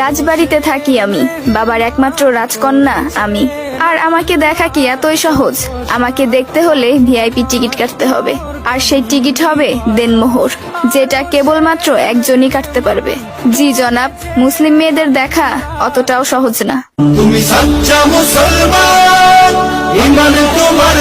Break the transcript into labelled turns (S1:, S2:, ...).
S1: রাজবাড়িতে থাকি আমি, বাবার একমাত্র রাজকন্যা আমি। আর আমাকে দেখা কি এতই সহজ? আমাকে দেখতে হলে ভিআইপি টিকিট কাটতে হবে, আর সেই টিকিট হবে দেনমোহর, যেটা কেবলমাত্র একজনই কাটতে পারবে। জি জনাব, মুসলিম মেয়েদের দেখা অতটাও সহজ না।
S2: তুমি সচ্চা মুসলমান, ইমান তোমার